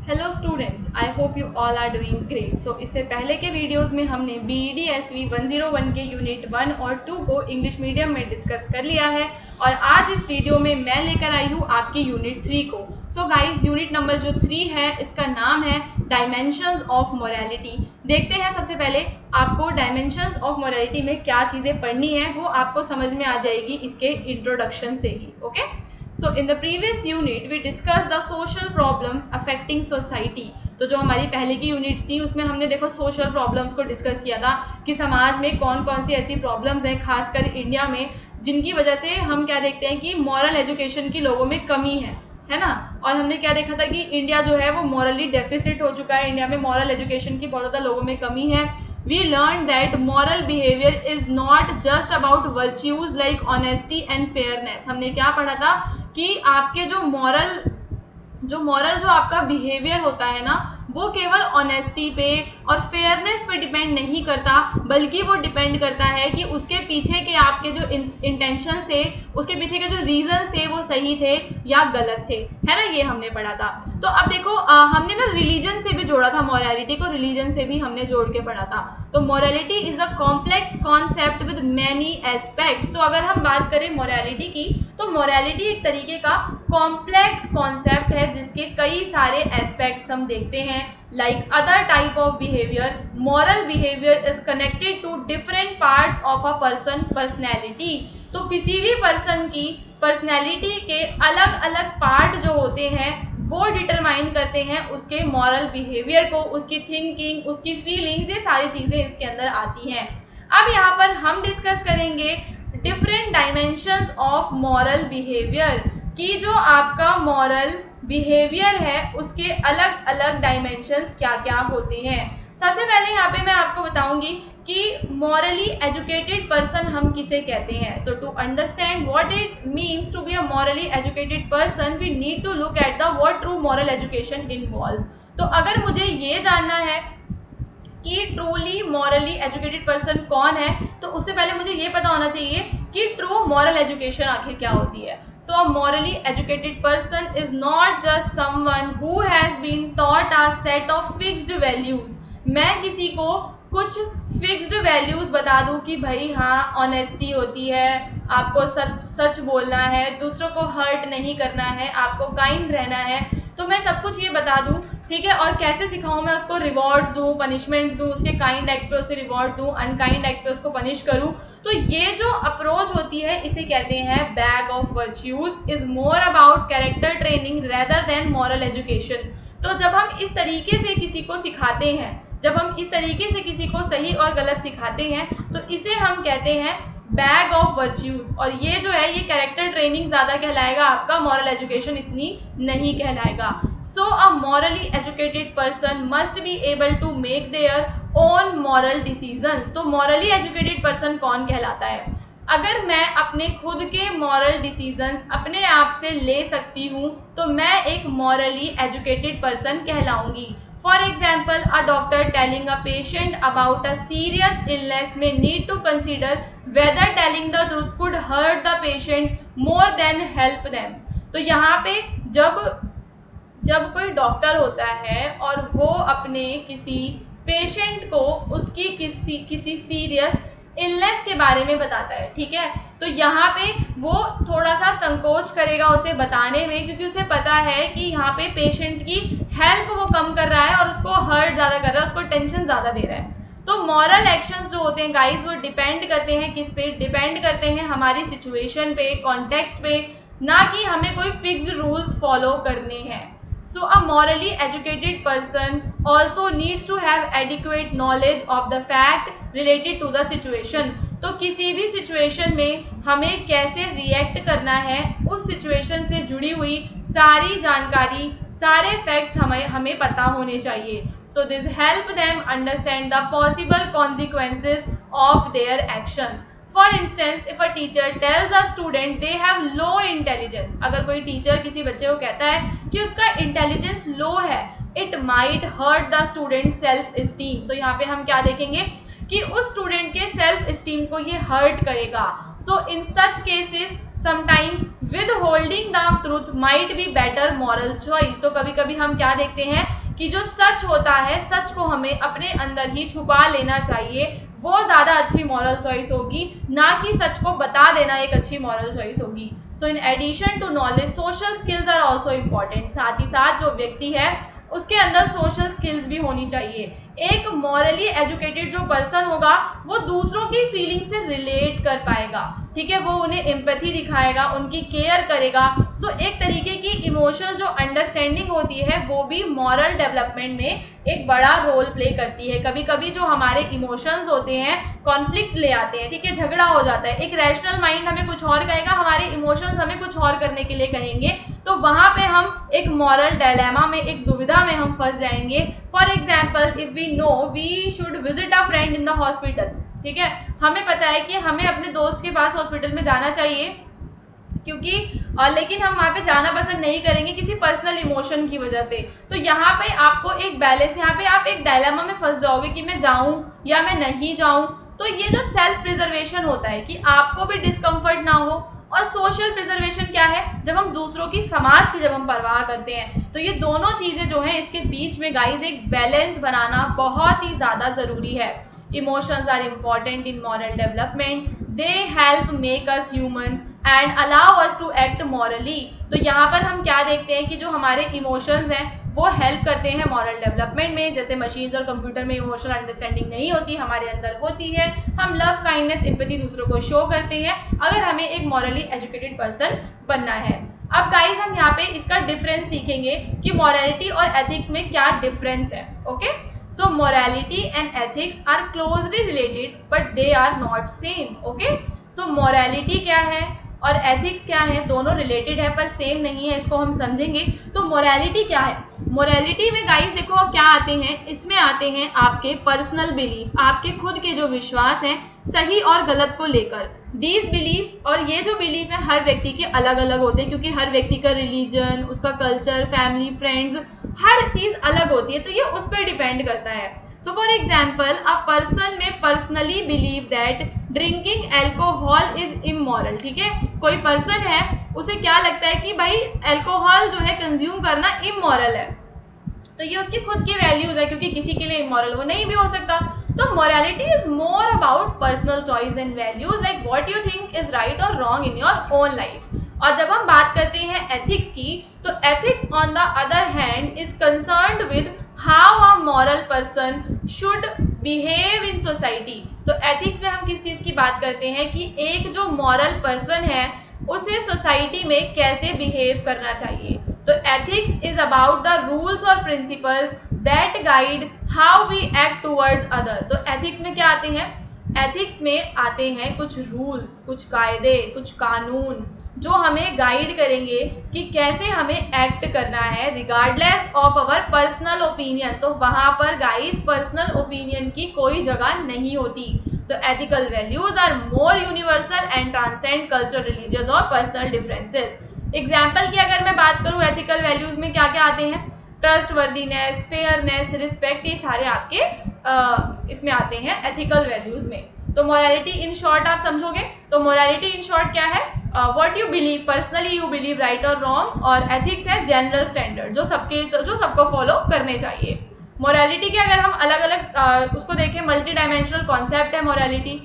Hello students, I hope you all are doing great. So इससे पहले के videos में हमने BEDSV 101 के यूनिट 1 और 2 को इंग्लिश मीडियम में डिस्कस कर लिया है और आज इस वीडियो में मैं लेकर आई हूँ आपकी यूनिट 3 को। सो गाइस, यूनिट नंबर जो 3 है इसका नाम है डायमेंशंस ऑफ मोरालिटी। देखते हैं सबसे पहले आपको डायमेंशंस ऑफ मोरालिटी में क्या चीज़ें पढ़नी है वो आपको समझ में आ जाएगी इसके इंट्रोडक्शन से ही। Okay, So in the previous unit we discussed the social problems affecting society। तो जो हमारी पहले की यूनिट थी उसमें हमने देखो सोशल प्रॉब्लम्स को डिस्कस किया था कि समाज में कौन कौन सी ऐसी प्रॉब्लम्स हैं खासकर इंडिया में जिनकी वजह से हम क्या देखते हैं कि मॉरल एजुकेशन की लोगों में कमी है ना। और हमने क्या देखा था कि इंडिया जो है वो मॉरली डेफिसिट हो चुका है, इंडिया में मॉरल एजुकेशन की बहुत ज़्यादा लोगों में कमी है। We learned that moral behavior is not just about virtues like honesty and fairness। हमने क्या पढ़ा था कि आपके जो मॉरल जो आपका बिहेवियर होता है ना वो केवल ऑनेस्टी पे और फेयरनेस पे डिपेंड नहीं करता, बल्कि वो डिपेंड करता है कि उसके पीछे के आपके जो इंटेंशंस थे, उसके पीछे के जो रीजंस थे वो सही थे या गलत थे, है ना। ये हमने पढ़ा था। तो अब देखो हमने ना रिलीजन से भी जोड़ा था, मोरालिटी को रिलीजन से भी हमने जोड़ के पढ़ा था। तो morality is a complex concept with many aspects. तो अगर हम बात करें मोरालिटी की तो मोरालिटी एक तरीके का कॉम्प्लेक्स कॉन्सेप्ट है जिसके कई सारे एस्पेक्ट्स हम देखते हैं। Like other type of behaviour, moral behaviour is connected to different parts of a person personality. तो किसी भी पर्सन की पर्सनैलिटी के अलग अलग पार्ट जो होते हैं वो डिटरमाइन करते हैं उसके मॉरल बिहेवियर को, उसकी थिंकिंग, उसकी फीलिंग्स, ये सारी चीज़ें इसके अंदर आती हैं। अब यहाँ पर हम डिस्कस करेंगे different dimensions of moral behaviour कि जो आपका मॉरल बिहेवियर है उसके अलग अलग डायमेंशंस क्या क्या होते हैं। सबसे पहले यहाँ पे मैं आपको बताऊंगी कि मॉरली एजुकेटेड पर्सन हम किसे कहते हैं। So to understand what it means to be a morally educated person we need to look at the what true moral education involve. तो अगर मुझे ये जानना है कि ट्रूली मॉरली एजुकेटेड पर्सन कौन है तो उससे पहले मुझे ये पता होना चाहिए कि ट्रू मॉरल एजुकेशन आखिर क्या होती है। So a morally educated person is not just someone who has been taught a set of fixed values। मैं किसी को कुछ फिक्स्ड वैल्यूज बता दूं कि भाई हाँ ऑनेस्टी होती है, आपको सच बोलना है, दूसरों को हर्ट नहीं करना है, आपको काइंड रहना है, तो मैं सब कुछ ये बता दूं, ठीक है। और कैसे सिखाऊं, मैं उसको रिवॉर्ड्स दूं, पनिशमेंट्स दूं, उसके काइंड एक्ट पे उसे रिवॉर्ड दूं, अनकाइंड एक्ट पे उसको पनिश करूं। तो ये जो अप्रोच होती है इसे कहते हैं bag of virtues. Is more about character training rather than moral education. तो जब हम इस तरीके से किसी को सिखाते हैं, जब हम इस तरीके से किसी को सही और गलत सिखाते हैं तो इसे हम कहते हैं बैग ऑफ वर्च्यूज। और ये जो है ये कैरेक्टर ट्रेनिंग ज़्यादा कहलाएगा, आपका मॉरल एजुकेशन इतनी नहीं कहलाएगा। So a morally educated person must be able to make their own moral decisions. तो मॉरली एजुकेटेड पर्सन कौन कहलाता है? अगर मैं अपने खुद के मॉरल डिसीजंस अपने आप से ले सकती हूँ तो मैं एक मॉरली एजुकेटेड पर्सन कहलाऊंगी। For example, a doctor telling a patient about a serious illness may need to consider whether telling the truth could hurt the patient more than help them। तो यहाँ पे जब कोई डॉक्टर होता है और वो अपने किसी पेशेंट को उसकी किसी सीरियस इलनेस के बारे में बताता है, ठीक है, तो यहाँ पे वो थोड़ा सा संकोच करेगा उसे बताने में, क्योंकि उसे पता है कि यहाँ पे पेशेंट की हेल्प वो कम कर रहा है और उसको हर्ट ज़्यादा कर रहा है, उसको टेंशन ज़्यादा दे रहा है। तो मॉरल एक्शंस जो होते हैं गाइस वो डिपेंड करते हैं किस पे? डिपेंड करते हैं हमारी सिचुएशन पे, कॉन्टेक्स्ट पे, ना कि हमें कोई फिक्स्ड रूल्स फॉलो करने हैं। So a morally educated person also needs to have adequate knowledge of the fact related to the situation। तो किसी भी सिचुएशन में हमें कैसे रिएक्ट करना है उस सिचुएशन से जुड़ी हुई सारी जानकारी, सारे फैक्ट्स हमें पता होने चाहिए। So this help them understand the possible consequences of their actions। For instance, if a teacher tells a student they have low intelligence, अगर कोई टीचर किसी बच्चे को कहता है कि उसका इंटेलिजेंस लो है, it might hurt the student self esteem। तो यहाँ पे हम क्या देखेंगे कि उस स्टूडेंट के सेल्फ एस्टीम को ये हर्ट करेगा। So in such cases sometimes with holding the truth might be better moral choice. तो कभी कभी हम क्या देखते हैं कि जो सच होता है, सच को हमें अपने अंदर ही छुपा लेना चाहिए, वो ज़्यादा अच्छी मॉरल चॉइस होगी, ना कि सच को बता देना एक अच्छी मॉरल चॉइस होगी। So in addition to knowledge social skills are also important. साथ ही साथ जो व्यक्ति है उसके अंदर सोशल स्किल्स भी होनी चाहिए। एक मॉरली एजुकेटेड जो पर्सन होगा वो दूसरों की फीलिंग से रिलेट कर पाएगा, ठीक है, वो उन्हें एम्पैथी दिखाएगा, उनकी केयर करेगा। सो एक तरीके की इमोशनल जो अंडरस्टैंडिंग होती है वो भी मॉरल डेवलपमेंट में एक बड़ा रोल प्ले करती है। कभी कभी जो हमारे इमोशंस होते हैं कॉन्फ्लिक्ट ले आते हैं, ठीक है, झगड़ा हो जाता है, एक रैशनल माइंड हमें कुछ और कहेगा, हमारे इमोशंस हमें कुछ और करने के लिए कहेंगे, तो वहाँ पे हम एक मॉरल डायलेमा में, एक दुविधा में हम फंस जाएंगे। For example, if we know we should visit a friend in the hospital, ठीक है, हमें पता है कि हमें अपने दोस्त के पास हॉस्पिटल में जाना चाहिए क्योंकि लेकिन हम वहाँ पे जाना पसंद नहीं करेंगे किसी पर्सनल इमोशन की वजह से। तो यहाँ पे आपको एक बैलेंस, यहाँ पे आप एक डायलेमा में फंस जाओगे कि मैं जाऊँ या मैं नहीं जाऊँ। तो ये जो सेल्फ प्रिजर्वेशन होता है कि आपको भी डिस्कम्फर्ट ना हो, और सोशल प्रिजर्वेशन क्या है, जब हम दूसरों की, समाज की जब हम परवाह करते हैं। तो ये दोनों चीज़ें जो हैं इसके बीच में गाइज एक बैलेंस बनाना बहुत ही ज़्यादा ज़रूरी है। Emotions are important in moral development. They help make us human and allow us to act morally. तो यहाँ पर हम क्या देखते हैं कि जो हमारे इमोशंस हैं वो हेल्प करते हैं मॉरल डेवलपमेंट में। जैसे मशीन्स और कंप्यूटर में इमोशनल अंडरस्टैंडिंग नहीं होती, हमारे अंदर होती है। हम लव, काइंडनेस, एम्पैथी दूसरों को शो करते हैं अगर हमें एक मॉरली एजुकेटेड पर्सन बनना है। अब गाइज हम यहाँ पे इसका डिफरेंस सीखेंगे कि मॉरलिटी और एथिक्स में क्या डिफरेंस है। Okay, so morality and ethics are closely related but they are not same. okay, so morality क्या है और ethics क्या है, दोनों related है पर same नहीं है, इसको हम समझेंगे। तो morality क्या है, morality में गाइस देखो क्या आते हैं, इसमें आते हैं आपके पर्सनल बिलीफ, आपके खुद के जो विश्वास हैं सही और गलत को लेकर। दीज बिलीफ, और ये जो बिलीफ है हर व्यक्ति के अलग अलग होते हैं क्योंकि हर व्यक्ति का रिलीजन, उसका कल्चर, फैमिली, फ्रेंड्स, हर चीज़ अलग होती है, तो ये उस पर डिपेंड करता है। So for example, a person may personally believe that drinking alcohol is immoral. ठीक है, कोई पर्सन है उसे क्या लगता है कि भाई एल्कोहल जो है कंज्यूम करना इमोरल है, तो ये उसकी खुद की वैल्यूज है क्योंकि किसी के लिए इमोरल वो नहीं भी हो सकता। तो morality is more about personal choice and values, like what you think is right और wrong in your own life. और जब हम बात करते हैं एथिक्स की, तो ethics on the other hand is concerned with how a moral person should behave in society. तो एथिक्स में हम किस चीज़ की बात करते हैं कि एक जो मॉरल पर्सन है उसे सोसाइटी में कैसे बिहेव करना चाहिए। तो ethics is about the rules और principles that guide how we act towards other. तो एथिक्स में क्या आते हैं, एथिक्स में आते हैं कुछ रूल्स, कुछ कायदे, कुछ कानून जो हमें गाइड करेंगे कि कैसे हमें एक्ट करना है regardless of our personal opinion. तो वहाँ पर गाइस पर्सनल ओपिनियन की कोई जगह नहीं होती। तो ethical values are more universal and transcend cultural, religious और पर्सनल डिफरेंसेस। एग्जाम्पल की अगर मैं बात करूँ एथिकल वैल्यूज में क्या क्या आते हैं, ट्रस्ट वर्दीनेस, फेयरनेस, रिस्पेक्ट, ये सारे आपके इसमें आते हैं एथिकल वैल्यूज में। तो मोरालिटी इन शॉर्ट आप समझोगे, तो मोरालिटी इन शॉर्ट क्या है, what you believe, personally you believe right और रॉन्ग, और एथिक्स है जनरल स्टैंडर्ड जो सबको फॉलो करने चाहिए। मोरालिटी के अगर हम अलग अलग उसको देखें, मल्टी डायमेंशनल कॉन्सेप्ट है मोरालिटी,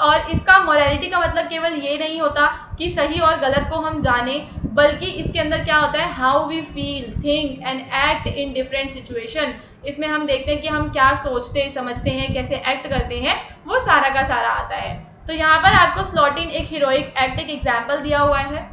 और इसका मोरालिटी का मतलब केवल ये नहीं होता कि सही और गलत को हम जाने, बल्कि इसके अंदर क्या होता है, how we feel, think and act in different situation. इसमें हम देखते हैं कि हम क्या सोचते समझते हैं, कैसे एक्ट करते हैं, वो सारा का सारा आता है। तो यहाँ पर आपको स्लॉटिन एक हीरोइक एक्ट एक एग्जाम्पल दिया हुआ है।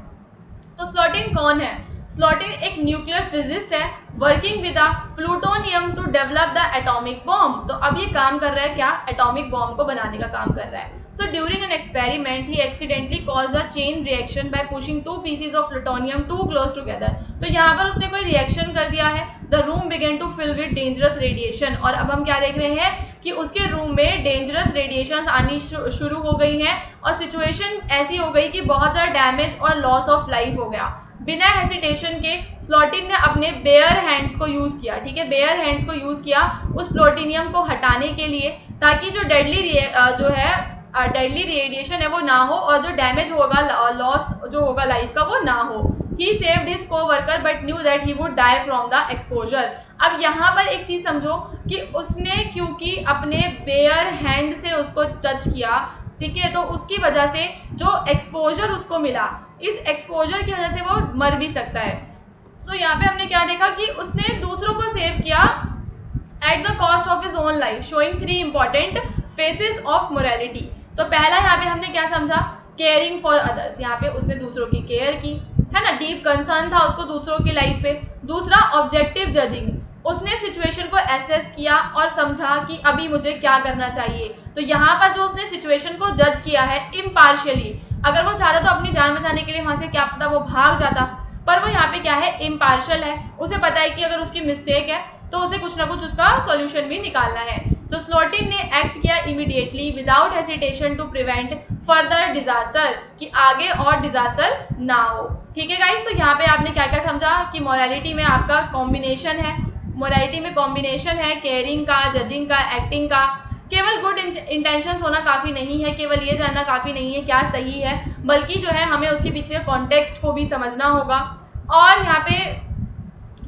तो स्लॉटिन कौन है, स्लॉटिन एक न्यूक्लियर फिजिस्ट है working with plutonium to develop the atomic bomb. तो अब ये काम कर रहा है क्या, एटॉमिक बॉम्ब को बनाने का काम कर रहा है। So during an experiment, he accidentally caused a chain reaction by pushing two pieces of plutonium too close together. तो यहाँ पर उसने कोई रिएक्शन कर दिया है, the room began to fill with dangerous radiation। और अब हम क्या देख रहे हैं कि उसके रूम में डेंजरस रेडिएशंस आनी शुरू हो गई हैं और सिचुएशन ऐसी हो गई कि बहुत ज़्यादा डैमेज और लॉस ऑफ लाइफ हो गया। बिना हेसिटेशन के स्लॉटिन ने अपने बेयर हैंड्स को यूज़ किया, ठीक है, बेयर हैंड्स को यूज़ किया उस प्लूटोनियम को हटाने के लिए, ताकि जो डेडली जो है डेडली रेडिएशन है वो ना हो और जो डैमेज होगा, लॉस जो होगा लाइफ का वो ना हो। He saved his coworker but knew that he would die from the exposure. अब यहाँ पर एक चीज समझो कि उसने क्योंकि अपने बेयर हैंड से उसको टच किया, ठीक है, तो उसकी वजह से जो एक्सपोजर उसको मिला, इस एक्सपोजर की वजह से वो मर भी सकता है। सो यहाँ पे हमने क्या देखा कि उसने दूसरों को सेव किया at the cost of his own life, showing 3 important faces of morality. तो पहला यहाँ पे हमने क्या समझा, केयरिंग फॉर अदर्स, यहाँ पे उसने दूसरों की केयर की, है ना, डीप कंसर्न था उसको दूसरों की लाइफ पे। दूसरा ऑब्जेक्टिव जजिंग, उसने सिचुएशन को एसेस किया और समझा कि अभी मुझे क्या करना चाहिए। तो यहाँ पर जो उसने सिचुएशन को जज किया है इम्पार्शियली, अगर वो चाहता तो अपनी जान बचाने के लिए वहां से क्या पता वो भाग जाता, पर वो यहाँ पे क्या है, इम्पार्शियल है। उसे पता है कि अगर उसकी मिस्टेक है तो उसे कुछ ना कुछ उसका सॉल्यूशन भी निकालना है। तो स्लोटिन ने एक्ट किया immediately without hesitation to prevent further disaster, कि आगे और डिजास्टर ना हो। ठीक है गाइस, तो यहाँ पे आपने क्या क्या समझा कि मोरालिटी में आपका कॉम्बिनेशन है, मोरालिटी में कॉम्बिनेशन है केयरिंग का, जजिंग का, एक्टिंग का। केवल गुड इंटेंशंस होना काफ़ी नहीं है, केवल ये जानना काफ़ी नहीं है क्या सही है, बल्कि जो है हमें उसके पीछे कॉन्टेक्स्ट को भी समझना होगा। और यहाँ पे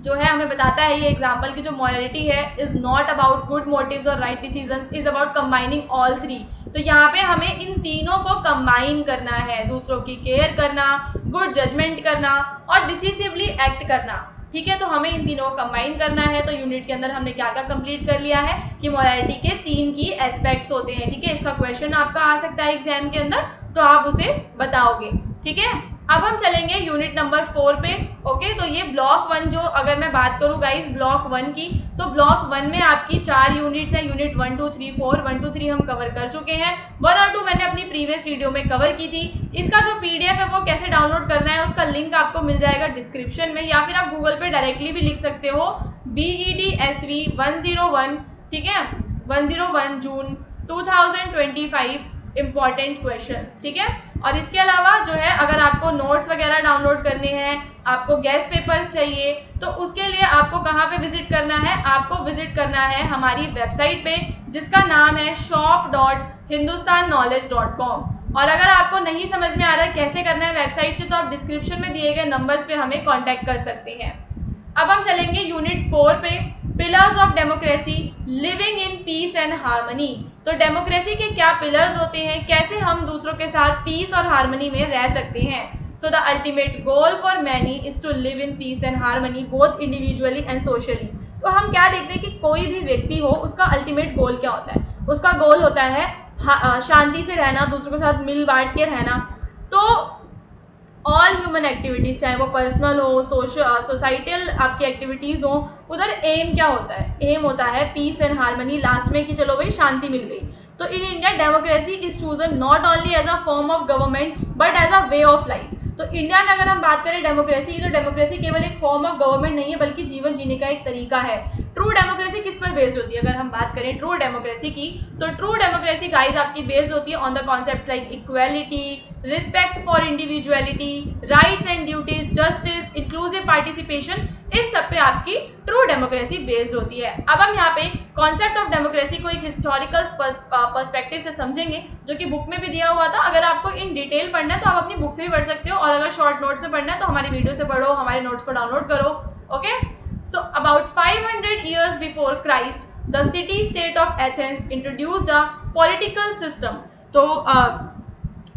जो है हमें बताता है ये एग्जाम्पल की जो मोरालिटी है is not about good motives और right decisions, is about combining all 3। तो यहाँ पे हमें इन तीनों को कंबाइन करना है, दूसरों की केयर करना, गुड जजमेंट करना और डिसिसिवली एक्ट करना। ठीक है, तो हमें इन तीनों को कंबाइन करना है। तो यूनिट के अंदर हमने क्या क्या कंप्लीट कर लिया है कि मोरालिटी के 3 की एस्पेक्ट्स होते हैं। ठीक है, इसका क्वेश्चन आपका आ सकता है एग्जाम के अंदर, तो आप उसे बताओगे। ठीक है, अब हम चलेंगे यूनिट नंबर 4 पे। ओके, तो ये ब्लॉक 1 जो अगर मैं बात करूँ गाइस ब्लॉक 1 की, तो ब्लॉक 1 में आपकी 4 यूनिट्स हैं। यूनिट 1 2 3 4, 1 2 3 हम कवर कर चुके हैं। 1 और 2 मैंने अपनी प्रीवियस वीडियो में कवर की थी। इसका जो PDF है वो कैसे डाउनलोड करना है उसका लिंक आपको मिल जाएगा डिस्क्रिप्शन में, या फिर आप गूगल पे डायरेक्टली भी लिख सकते हो BEDSV 101, ठीक है, 101 जून 2025 इम्पॉर्टेंट क्वेश्चंस। ठीक है, और इसके अलावा जो है अगर आपको नोट्स वगैरह डाउनलोड करने हैं, आपको गेस्ट पेपर्स चाहिए, तो उसके लिए आपको कहाँ पे विजिट करना है, आपको विजिट करना है हमारी वेबसाइट पे जिसका नाम है shop.hindustanknowledge.com। और अगर आपको नहीं समझ में आ रहा है कैसे करना है वेबसाइट से, तो आप डिस्क्रिप्शन में दिए गए नंबर्स पे हमें कॉन्टैक्ट कर सकते हैं। अब हम चलेंगे यूनिट 4 पे, pillars of democracy, living in peace and harmony. तो डेमोक्रेसी के क्या पिलर्स होते हैं, कैसे हम दूसरों के साथ पीस और हार्मनी में रह सकते हैं। So the ultimate goal for many is to live in peace and harmony both individually and socially. तो हम क्या देखते हैं कि कोई भी व्यक्ति हो उसका अल्टीमेट गोल क्या होता है, उसका गोल होता है शांति से रहना, दूसरों के साथ मिल बांट के रहना। तो ऑल ह्यूमन एक्टिविटीज़, चाहे वो पर्सनल हो, सोसाइटल आपकी एक्टिविटीज़ हो, उधर एम क्या होता है, एम होता है पीस एंड हार्मनी, लास्ट में कि चलो भाई शांति मिल गई। तो in India democracy is chosen not only as a form of government but as a way of life. तो इंडिया में अगर हम बात करें डेमोक्रेसी की, तो डेमोक्रेसी केवल एक फॉर्म ऑफ गवर्नमेंट नहीं है बल्कि जीवन जीने का एक तरीका है। ट्रू डेमोक्रेसी किस पर बेस्ड होती है, अगर हम बात करें ट्रू डेमोक्रेसी की, तो ट्रू डेमोक्रेसी गाइस आपकी बेस्ड होती है on the concepts like equality, respect for individuality, rights and duties, justice, inclusive participation, इन सब पे आपकी ट्रू डेमोक्रेसी बेस्ड होती है। अब हम यहाँ पे कॉन्सेप्ट ऑफ डेमोक्रेसी को एक हिस्टोरिकल पर्सपेक्टिव से समझेंगे जो कि बुक में भी दिया हुआ था। अगर आपको इन डिटेल पढ़ना है तो आप अपनी बुक से भी पढ़ सकते हो, और अगर शॉर्ट नोट्स में पढ़ना है तो हमारी वीडियो से पढ़ो, हमारे नोट्स को डाउनलोड करो। Okay, so about 500 years before Christ, the city state of Athens introduced a political system। तो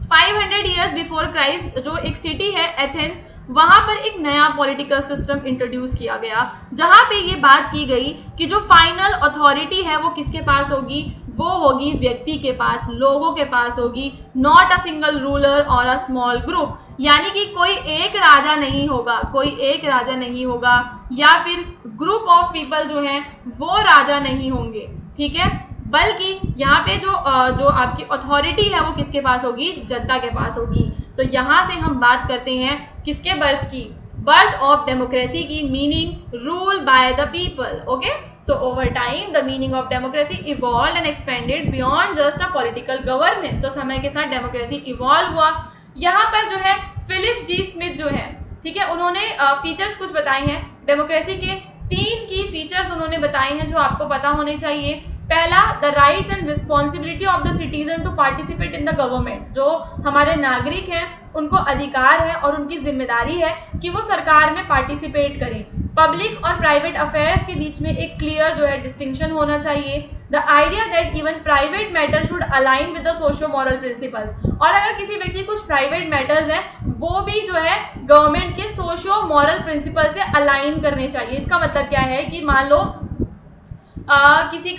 500 years before Christ जो एक सिटी है एथेंस, वहां पर एक नया पॉलिटिकल सिस्टम इंट्रोड्यूस किया गया, जहां पे ये बात की गई कि जो फाइनल अथॉरिटी है वो किसके पास होगी, वो होगी व्यक्ति के पास, लोगों के पास होगी, नॉट अ सिंगल रूलर और अ स्मॉल ग्रुप। यानी कि कोई एक राजा नहीं होगा, कोई एक राजा नहीं होगा, या फिर ग्रुप ऑफ पीपल जो हैं वो राजा नहीं होंगे। ठीक है, बल्कि यहाँ पे जो आपकी अथॉरिटी है वो किसके पास होगी, जनता के पास होगी। तो यहाँ से हम बात करते हैं किसके बर्थ की, बर्थ ऑफ डेमोक्रेसी की, meaning rule by the people. Okay, so over time the meaning of democracy evolve and expanded beyond just a political government. तो समय के साथ डेमोक्रेसी इवॉल्व हुआ। यहाँ पर जो है फिलिप जी स्मिथ जो है, ठीक है, उन्होंने फीचर्स कुछ बताए हैं डेमोक्रेसी के, 3 की फीचर्स उन्होंने बताए हैं जो आपको पता होने चाहिए। पहला, the rights and responsibility of the citizen to participate in the government. जो हमारे नागरिक हैं उनको अधिकार है और उनकी जिम्मेदारी है कि वो सरकार में पार्टिसिपेट करें। पब्लिक और प्राइवेट अफेयर्स के बीच में एक क्लियर जो है डिस्टिंक्शन होना चाहिए। The idea that even private matter should align with the socio moral principles. और अगर किसी व्यक्ति कुछ प्राइवेट मैटर्स हैं वो भी जो है गवर्नमेंट के सोशो मॉरल प्रिंसिपल से अलाइन करने चाहिए। इसका मतलब क्या है कि मान लो किसी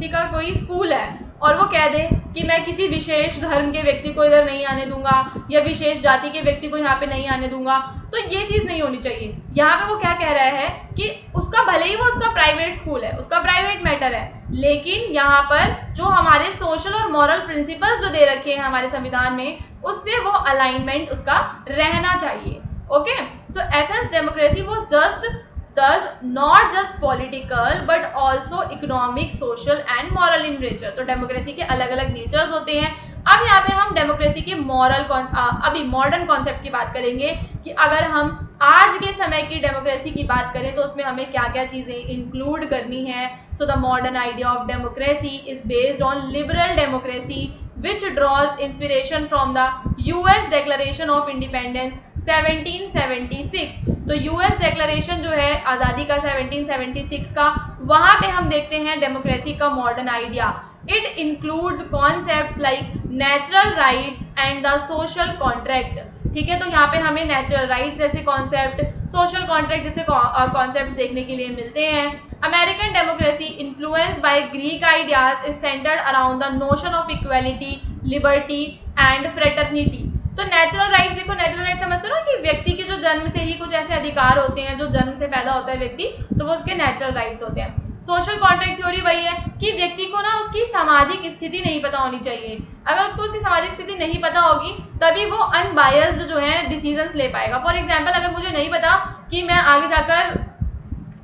का कोई स्कूल है और वो कह दे कि मैं किसी विशेष धर्म के व्यक्ति को इधर नहीं आने दूंगा या विशेष जाति के व्यक्ति को यहाँ पे नहीं आने दूंगा, तो ये चीज़ नहीं होनी चाहिए। यहाँ पे वो क्या कह रहा है कि उसका भले ही वो उसका प्राइवेट स्कूल है, उसका प्राइवेट मैटर है, लेकिन यहाँ पर जो हमारे सोशल और मॉरल प्रिंसिपल्स जो दे रखे हैं हमारे संविधान में, उससे वो अलाइनमेंट उसका रहना चाहिए। Okay, so Athens democracy was just does not just political but also economic, social and moral in nature। तो डेमोक्रेसी के अलग अलग नेचर्स होते हैं। अब यहाँ पे हम डेमोक्रेसी के अभी मॉडर्न कॉन्सेप्ट की बात करेंगे कि अगर हम आज के समय की डेमोक्रेसी की बात करें तो उसमें हमें क्या क्या चीज़ें इंक्लूड करनी है। So the modern idea of democracy is based on liberal democracy which draws inspiration from the US Declaration of Independence 1776। तो US डेक्लेरेशन जो है आज़ादी का 1776 का, वहाँ पे हम देखते हैं डेमोक्रेसी का modern idea. It includes concepts like natural rights and the social contract. ठीक है, तो यहाँ पे हमें नेचुरल राइट्स जैसे कॉन्सेप्ट, सोशल कॉन्ट्रैक्ट जैसे कॉन्सेप्ट देखने के लिए मिलते हैं। American democracy influenced by Greek ideas is centred around the notion of equality, liberty and fraternity. तो नेचुरल राइट्स, देखो नेचुरल राइट्स समझते हो ना कि व्यक्ति के जो जन्म से ही कुछ ऐसे अधिकार होते हैं, जो जन्म से पैदा होता है व्यक्ति, तो वो उसके नेचुरल राइट्स होते हैं। सोशल कॉन्ट्रैक्ट थ्योरी वही है कि व्यक्ति को ना उसकी सामाजिक स्थिति नहीं पता होनी चाहिए। अगर उसको उसकी सामाजिक स्थिति नहीं पता होगी तभी वो अनबायस्ड जो है डिसीजंस ले पाएगा। फॉर एग्जांपल, अगर मुझे नहीं पता कि मैं आगे जाकर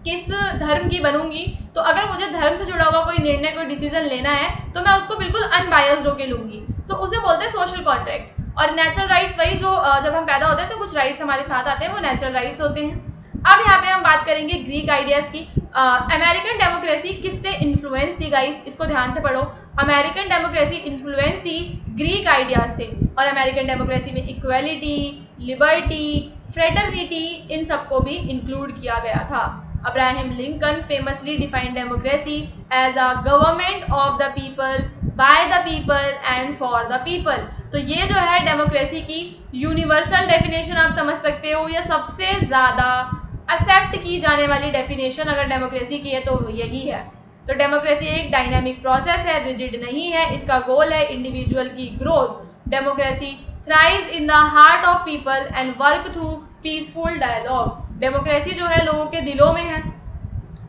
किस धर्म की बनूंगी, तो अगर मुझे धर्म से जुड़ा हुआ कोई निर्णय, कोई डिसीजन लेना है तो मैं उसको बिल्कुल अनबायस्ड होकर लूंगी, तो उसे बोलते हैं सोशल कॉन्ट्रैक्ट। और नेचुरल राइट्स वही जो जब हम पैदा होते हैं तो कुछ राइट्स हमारे साथ आते हैं, वो नेचुरल राइट्स होते हैं। अब यहाँ पे हम बात करेंगे ग्रीक आइडियाज की। अमेरिकन डेमोक्रेसी किससे इन्फ्लुएंस थी गाइस, इसको ध्यान से पढ़ो। अमेरिकन डेमोक्रेसी इन्फ्लुएंस थी ग्रीक आइडियाज से, और अमेरिकन डेमोक्रेसी में इक्वालिटी, लिबर्टी, फ्रेटर्निटी, इन सबको भी इंक्लूड किया गया था। Abraham Lincoln famously defined democracy as a government of the people, by the people and for the people. तो ये जो है डेमोक्रेसी की यूनिवर्सल डेफिनेशन आप समझ सकते हो, या सबसे ज़्यादा एक्सेप्ट की जाने वाली डेफिनेशन अगर डेमोक्रेसी की है तो यही है। तो डेमोक्रेसी एक डायनामिक प्रोसेस है, रिजिड नहीं है। इसका गोल है इंडिविजुअल की growth. Democracy thrives in the heart of people and work through peaceful dialogue. Democracy जो है लोगों के दिलों में है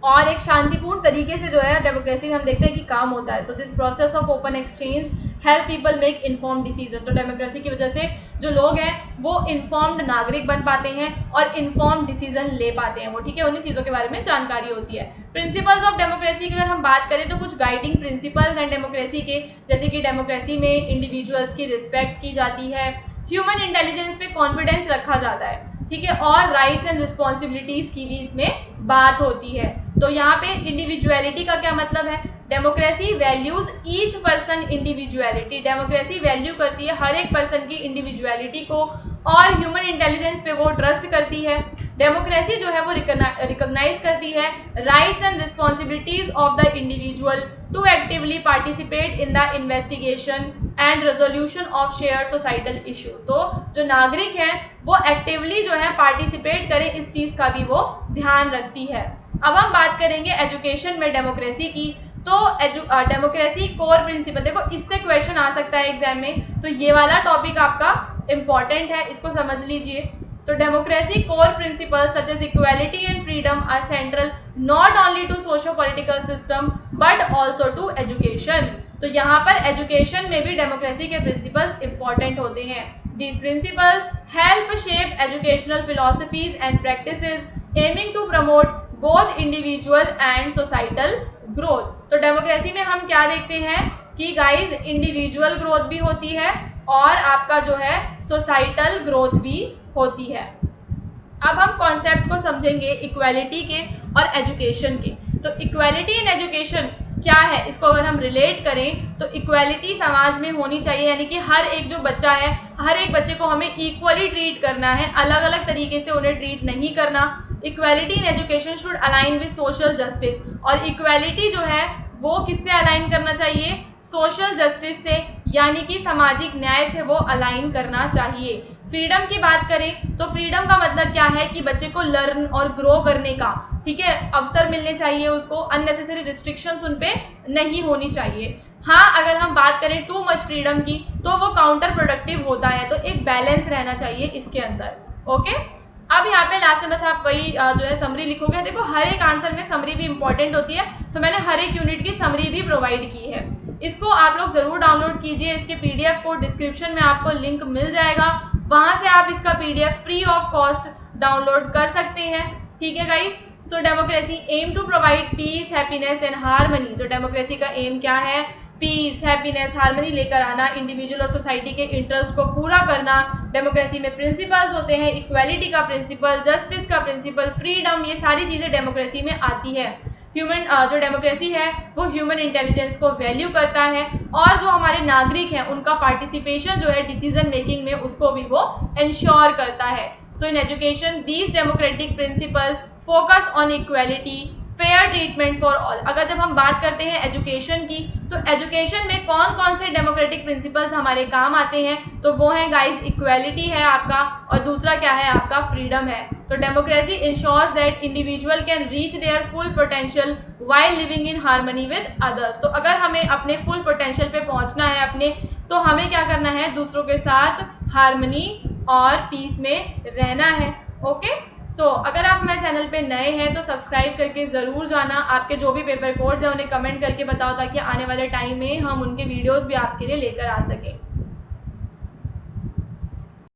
और एक शांतिपूर्ण तरीके से जो है डेमोक्रेसी में हम देखते हैं कि काम होता है। So this process of open exchange help people make informed decision. तो डेमोक्रेसी की वजह से जो लोग हैं वो इन्फॉर्म्ड नागरिक बन पाते हैं और इन्फॉर्म्ड डिसीजन ले पाते हैं वो, ठीक है, उन्हीं चीज़ों के बारे में जानकारी होती है। प्रिंसिपल्स ऑफ डेमोक्रेसी की अगर हम बात करें तो कुछ गाइडिंग प्रिंसिपल्स हैं डेमोक्रेसी के, जैसे कि डेमोक्रेसी में इंडिविजुअल्स की रिस्पेक्ट की जाती है, ह्यूमन इंटेलिजेंस पे कॉन्फिडेंस रखा जाता है, ठीक है, और राइट्स एंड रिस्पॉन्सिबिलिटीज़ की भी इसमें बात होती है। तो यहाँ पे इंडिविजुअलिटी का क्या मतलब है, democracy values each person individuality. Democracy value करती है हर एक पर्सन की इंडिविजुअलिटी को और ह्यूमन इंटेलिजेंस पे वो ट्रस्ट करती है। डेमोक्रेसी जो है वो रिकॉग्नाइज करती है rights and responsibilities of the individual to actively participate in the investigation and resolution of shared societal issues. तो जो नागरिक हैं वो एक्टिवली जो है पार्टिसिपेट करें, इस चीज़ का भी वो ध्यान रखती है। अब हम बात करेंगे एजुकेशन में डेमोक्रेसी की। तो डेमोक्रेसी कोर प्रिंसिपल, देखो इससे क्वेश्चन आ सकता है एग्जाम में, तो ये वाला टॉपिक आपका इम्पॉर्टेंट है, इसको समझ लीजिए। तो democracy core principles such as equality and freedom are central not only to socio political system but also to education. तो यहाँ पर एजुकेशन में भी डेमोक्रेसी के प्रिंसिपल्स इंपॉर्टेंट होते हैं। These principles help shape educational philosophies and practices aiming to promote both individual and societal growth. तो democracy में हम क्या देखते हैं कि गाइज इंडिविजुअल ग्रोथ भी होती है और आपका जो है सोसाइटल ग्रोथ भी होती है। अब हम कॉन्सेप्ट को समझेंगे इक्वालिटी के और एजुकेशन के। तो इक्वालिटी इन एजुकेशन क्या है, इसको अगर हम रिलेट करें तो इक्वालिटी समाज में होनी चाहिए, यानी कि हर एक जो बच्चा है, हर एक बच्चे को हमें इक्वली ट्रीट करना है, अलग अलग तरीके से उन्हें ट्रीट नहीं करना। Equality in education should align with social justice, और इक्वालिटी जो है वो किससे अलाइन करना चाहिए, सोशल जस्टिस से, यानी कि सामाजिक न्याय से वो अलाइन करना चाहिए। फ्रीडम की बात करें तो फ्रीडम का मतलब क्या है कि बच्चे को लर्न और ग्रो करने का, ठीक है, अवसर मिलने चाहिए उसको, अननेसेसरी रिस्ट्रिक्शंस उन पे नहीं होनी चाहिए। हाँ, अगर हम बात करें टू मच फ्रीडम की तो वो काउंटर प्रोडक्टिव होता है, तो एक बैलेंस रहना चाहिए इसके अंदर। ओके, अब यहाँ पे लास्ट में बस आप वही जो है समरी लिखोगे। देखो हर एक आंसर में समरी भी इंपॉर्टेंट होती है, तो मैंने हर एक यूनिट की समरी भी प्रोवाइड की है। इसको आप लोग ज़रूर डाउनलोड कीजिए, इसके पीडीएफ को डिस्क्रिप्शन में आपको लिंक मिल जाएगा, वहाँ से आप इसका PDF free of cost download कर सकते हैं। ठीक है guys, so democracy aim to provide peace, happiness and harmony. तो डेमोक्रेसी का एम क्या है, पीस, हैप्पीनेस, हार्मनी लेकर आना, इंडिविजुअल और सोसाइटी के इंटरेस्ट को पूरा करना। डेमोक्रेसी में प्रिंसिपल्स होते हैं, इक्वालिटी का प्रिंसिपल, जस्टिस का प्रिंसिपल, फ्रीडम, ये सारी चीज़ें डेमोक्रेसी में आती है। ह्यूमन जो डेमोक्रेसी है वो ह्यूमन इंटेलिजेंस को वैल्यू करता है, और जो हमारे नागरिक हैं उनका पार्टिसिपेशन जो है डिसीजन मेकिंग में, उसको भी वो इंश्योर करता है। So in education these democratic principles focus on equality, fair treatment for all. अगर जब हम बात करते हैं एजुकेशन की, तो एजुकेशन में कौन कौन से डेमोक्रेटिक प्रिंसिपल्स हमारे काम आते हैं, तो वो हैं गाइस इक्वालिटी है आपका, और दूसरा क्या है आपका, फ्रीडम है। तो democracy ensures that individual can reach their full potential while living in harmony with others. तो अगर हमें अपने फुल पोटेंशियल पे पहुंचना है अपने, तो हमें क्या करना है, दूसरों के साथ हार्मनी और पीस में रहना है। ओके, सो अगर आप मेरे चैनल पे नए हैं तो सब्सक्राइब करके ज़रूर जाना। आपके जो भी पेपर कोड्स हैं उन्हें कमेंट करके बताओ, ताकि आने वाले टाइम में हम उनके वीडियोस भी आपके लिए लेकर आ सकें।